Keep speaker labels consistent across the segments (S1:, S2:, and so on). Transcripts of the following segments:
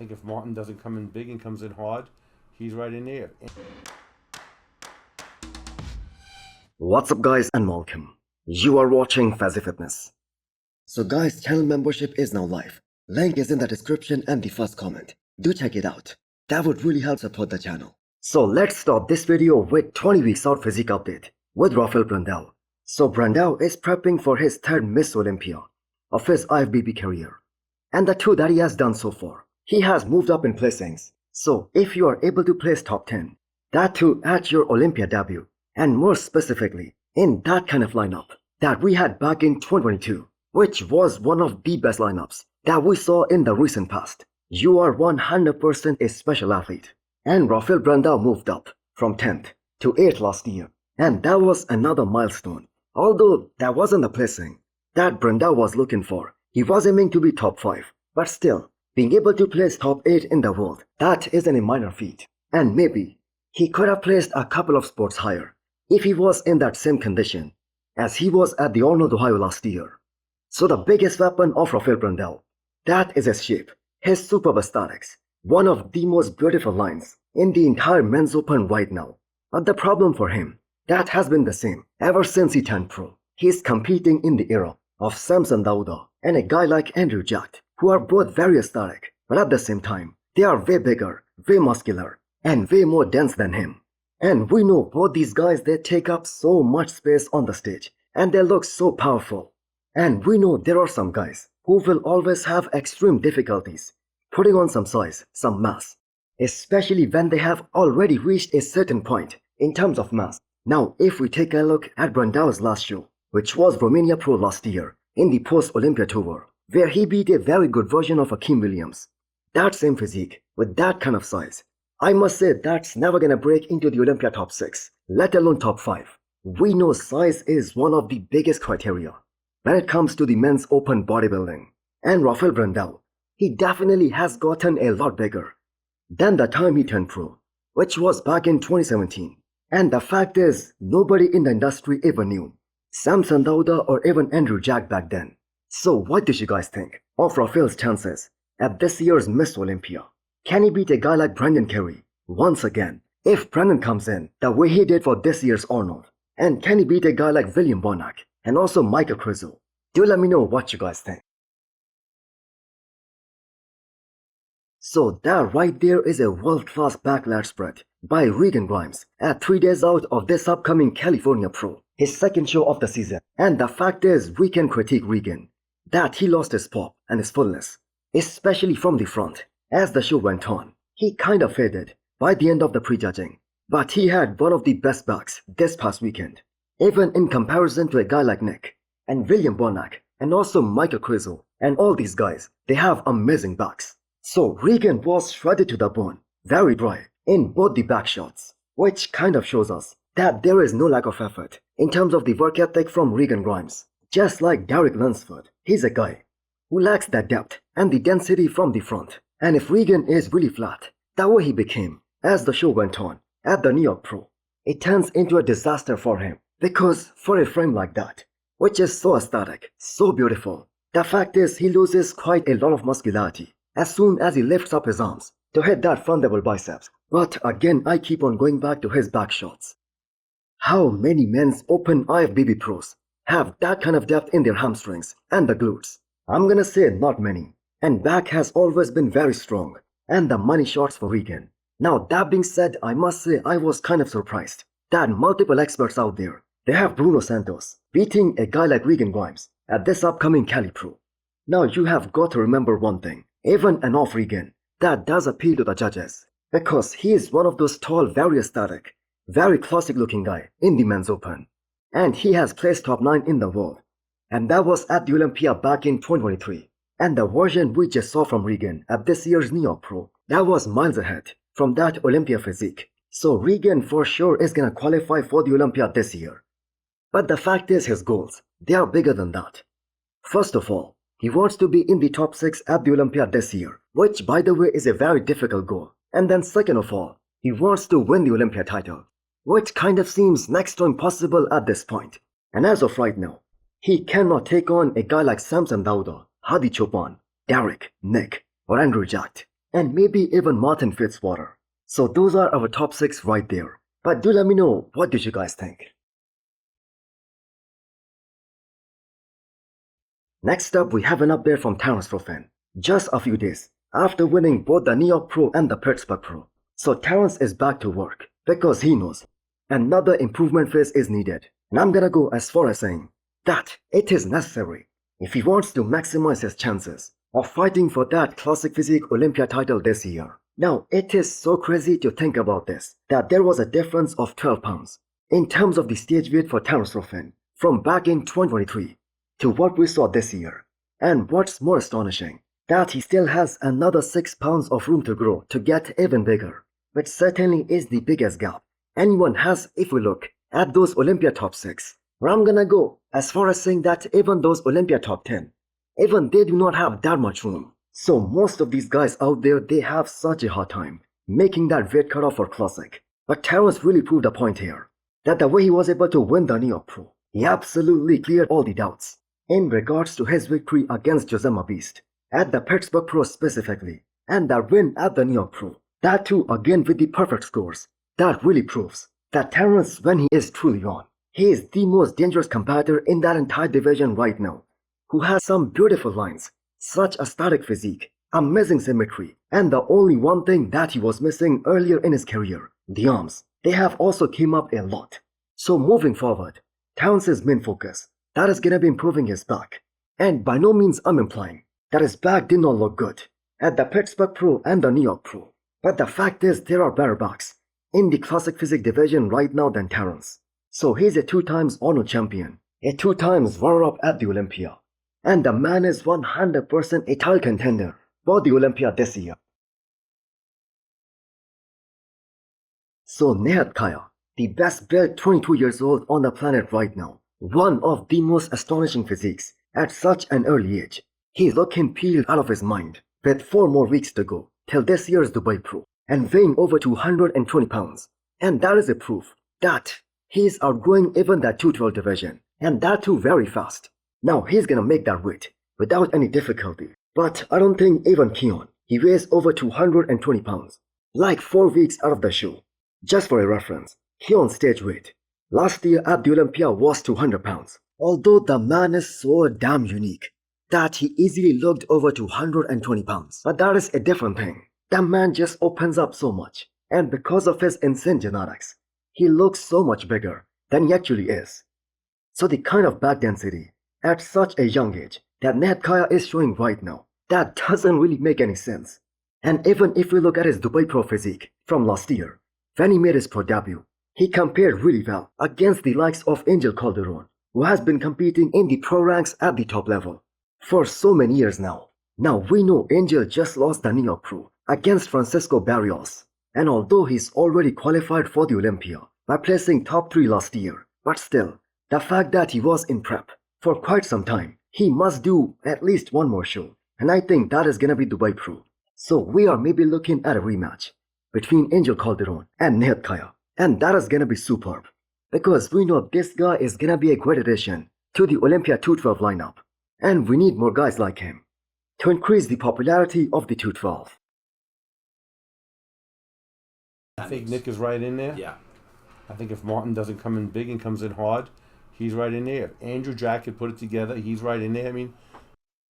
S1: think if Martin doesn't come in big and comes in hard, he's right in there.
S2: What's up guys and welcome. You are watching Fazi Fitness. So guys, channel membership is now live. Link is in the description and the first comment. Do check it out. That would really help support the channel. So let's start this video with 20 weeks out physique update with Brandao. So Brandao is prepping for his third Miss Olympia of his IFBB career. And the two that he has done so far, he has moved up in placings. So if you are able to place top 10, that too at your Olympia debut, and more specifically in that kind of lineup that we had back in 2022, which was one of the best lineups that we saw in the recent past, you are 100% a special athlete. And Brandao moved up from 10th to 8th last year, and that was another milestone. Although that wasn't the placing that Brandao was looking for. He was aiming to be top 5, but still, being able to place top 8 in the world, that isn't a minor feat. And maybe he could have placed a couple of spots higher if he was in that same condition as he was at the Arnold, Ohio last year. So the biggest weapon of Brandao, that is his shape, his superb aesthetics, one of the most beautiful lines in the entire men's open right now. But the problem for him, that has been the same ever since he turned pro. He's competing in the era of Samson Dauda and a guy like Andrew Jack, who are both very aesthetic, but at the same time, they are way bigger, way muscular, and way more dense than him. And we know both these guys, they take up so much space on the stage, and they look so powerful. And we know there are some guys who will always have extreme difficulties putting on some size, some mass, especially when they have already reached a certain point in terms of mass. Now, if we take a look at Brandao's last show, which was Romania Pro last year in the post-Olympia tour, where he beat a very good version of Akeem Williams. That same physique, with that kind of size, I must say that's never gonna break into the Olympia top 6, let alone top 5. We know size is one of the biggest criteria when it comes to the men's open bodybuilding. And Brandao, he definitely has gotten a lot bigger than the time he turned pro, which was back in 2017. And the fact is, nobody in the industry ever knew Samson Dauda or even Andrew Jack back then. So what did you guys think of Rafael's chances at this year's Miss Olympia? Can he beat a guy like Brandon Carey once again if Brandon comes in the way he did for this year's Arnold? And can he beat a guy like William Bonac and also Michael Krizzle? Do let me know what you guys think. So that right there is a world-class backlash spread by Regan Grimes at 3 days out of this upcoming California Pro, his second show of the season. And the fact is, we can critique Regan that he lost his pop and his fullness, especially from the front. As the show went on, he kind of faded by the end of the prejudging, but he had one of the best backs this past weekend, even in comparison to a guy like Nick and William Bonac and also Michael Krizzle, and all these guys, they have amazing backs. So Regan was shredded to the bone, very dry in both the back shots, which kind of shows us that there is no lack of effort in terms of the work ethic from Regan Grimes. Just like Derek Lunsford, he's a guy who lacks that depth and the density from the front. And if Regan is really flat, that way he became, as the show went on at the New York Pro, it turns into a disaster for him. Because for a frame like that, which is so aesthetic, so beautiful, the fact is he loses quite a lot of muscularity as soon as he lifts up his arms to hit that front double biceps. But again, I keep on going back to his back shots. How many men's open IFBB pros have that kind of depth in their hamstrings and the glutes? I'm gonna say not many. And back has always been very strong, and the money shots for Regan. Now that being said, I must say I was kind of surprised that multiple experts out there, they have Bruno Santos beating a guy like Regan Grimes at this upcoming Cali Pro. Now you have got to remember one thing, even an off Regan, that does appeal to the judges, because he is one of those tall, very aesthetic, very classic looking guy in the men's open. And he has placed top 9 in the world, and that was at the Olympia back in 2023. And the version we just saw from Regan at this year's New York Pro, that was miles ahead from that Olympia physique. So Regan for sure is gonna qualify for the Olympia this year. But the fact is, his goals, they are bigger than that. First of all, he wants to be in the top 6 at the Olympia this year, which by the way is a very difficult goal. And then second of all, he wants to win the Olympia title, which kind of seems next to impossible at this point. And as of right now, he cannot take on a guy like Samson Dauda, Hadi Chopin, Derek, Nick, or Andrew Jack. and maybe even Martin-Fitzwater. So those are our top 6 right there. But do let me know, what did you guys think? Next up, we have an update from Terrence just a few days after winning both the New York Pro and the Pittsburgh Pro. So Terrence is back to work because he knows another improvement phase is needed. And I'm gonna go as far as saying that it is necessary if he wants to maximize his chances of fighting for that Classic Physique Olympia title this year. Now, it is so crazy to think about this, that there was a difference of 12 pounds in terms of the stage weight for Terrence from back in 2023 to what we saw this year. And what's more astonishing, that he still has another 6 pounds of room to grow to get even bigger, which certainly is the biggest gap anyone has if we look at those Olympia top 6. Where I'm gonna go as far as saying that even those Olympia top 10, even they do not have that much room. So most of these guys out there, they have such a hard time making that weight cutoff for Classic. But Terrence really proved a point here, that the way he was able to win the New York Pro, he absolutely cleared all the doubts in regards to his victory against Josema Beast at the Pittsburgh Pro specifically, and that win at the New York Pro. That too again with the perfect scores. That really proves that Terrence, when he is truly on, he is the most dangerous competitor in that entire division right now, who has some beautiful lines, such a static physique, amazing symmetry, and the only one thing that he was missing earlier in his career, the arms. They have also came up a lot. So moving forward, Terrence's main focus, that is gonna be improving his back. And by no means I'm implying that his back did not look good at the Pittsburgh Pro and the New York Pro. But the fact is there are better backs in the Classic Physique division right now than Terrence. So he's a 2 times Honor champion, a 2 times runner-up at the Olympia. And the man is 100% a title contender for the Olympia this year. So Nihat, the best built 22 years old on the planet right now, one of the most astonishing physiques at such an early age. He's looking peeled out of his mind with 4 more weeks to go till this year's Dubai Pro and weighing over 220 pounds. And that is a proof that he's outgrowing even that 212 division, and that too very fast. Now he's gonna make that weight without any difficulty. But I don't think even Keon, he weighs over 220 pounds, like 4 weeks out of the show. Just for a reference, Keon's stage weight last year at the Olympia was 200 pounds. Although the man is so damn unique that he easily looked over 220 pounds. But that is a different thing. The man just opens up so much, and because of his insane genetics, he looks so much bigger than he actually is. So the kind of back density at such a young age that Nihat is showing right now, that doesn't really make any sense. And even if we look at his Dubai Pro physique from last year, when he made his pro debut, he compared really well against the likes of Angel Calderon, who has been competing in the pro ranks at the top level for so many years now. Now we know Angel just lost the New York Pro against Francisco Barrios, and although he's already qualified for the Olympia by placing top 3 last year, but still, the fact that he was in prep for quite some time, he must do at least one more show, and I think that is gonna be Dubai Pro. So we are maybe looking at a rematch between Angel Calderon and Nihat, and that is gonna be superb, because we know this guy is gonna be a great addition to the Olympia 212 lineup, and we need more guys like him to increase the popularity of the 212.
S1: I think Nick is right in there.
S3: Yeah.
S1: I think if Martin doesn't come in big and comes in hard, he's right in there. Andrew Jack could put it together. He's right in there. I mean,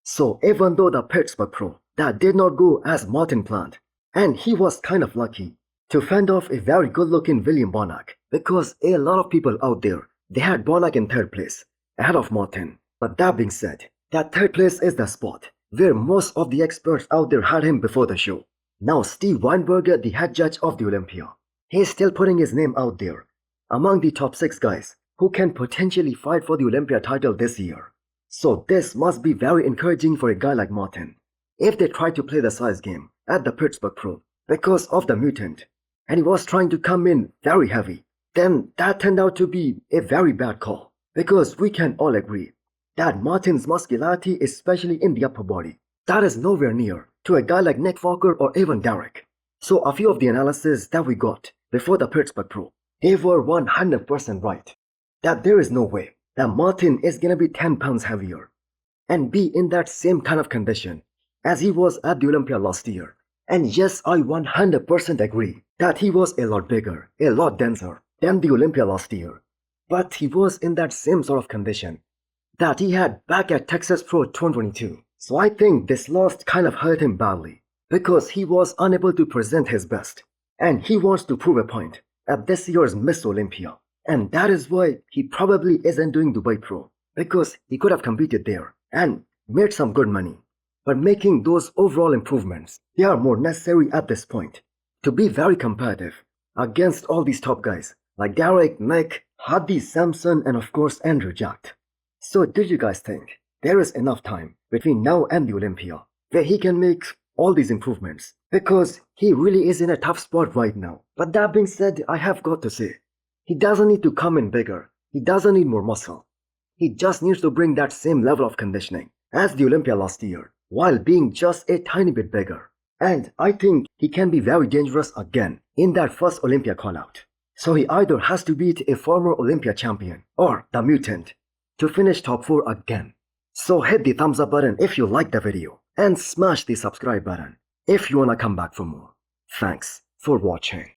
S2: so even though the Pittsburgh Pro that did not go as Martin planned, and he was kind of lucky to fend off a very good-looking William Bonac, because a lot of people out there, they had Bonac in 3rd place ahead of Martin. But that being said, that 3rd place is the spot where most of the experts out there had him before the show. Now Steve Weinberger, the head judge of the Olympia, he's still putting his name out there among the top 6 guys who can potentially fight for the Olympia title this year. So this must be very encouraging for a guy like Martin. If they try to play the size game at the Pittsburgh Pro because of the mutant, and he was trying to come in very heavy, then that turned out to be a very bad call, because we can all agree that Martin's muscularity, especially in the upper body, that is nowhere near to a guy like Nick Walker or even Derek. So a few of the analysis that we got before the Pittsburgh Pro, they were 100% right, that there is no way that Martin is gonna be 10 pounds heavier and be in that same kind of condition as he was at the Olympia last year And yes, I 100% agree that he was a lot bigger, a lot denser than the Olympia last year. But he was in that same sort of condition that he had back at Texas Pro 2022. So I think this loss kind of hurt him badly because he was unable to present his best. And he wants to prove a point at this year's Miss Olympia. And that is why he probably isn't doing Dubai Pro, because he could have competed there and made some good money. But making those overall improvements, they are more necessary at this point to be very competitive against all these top guys like Derek, Nick, Hadi, Samson, and of course Andrew Jack. So did you guys think there is enough time between now and the Olympia where he can make all these improvements? Because he really is in a tough spot right now. But that being said, I have got to say, he doesn't need to come in bigger. He doesn't need more muscle. He just needs to bring that same level of conditioning as the Olympia last year, while being just a tiny bit bigger. And I think he can be very dangerous again in that first Olympia callout. So he either has to beat a former Olympia champion or the mutant to finish top 4 again. So hit the thumbs up button if you liked the video and smash the subscribe button if you wanna come back for more. Thanks for watching.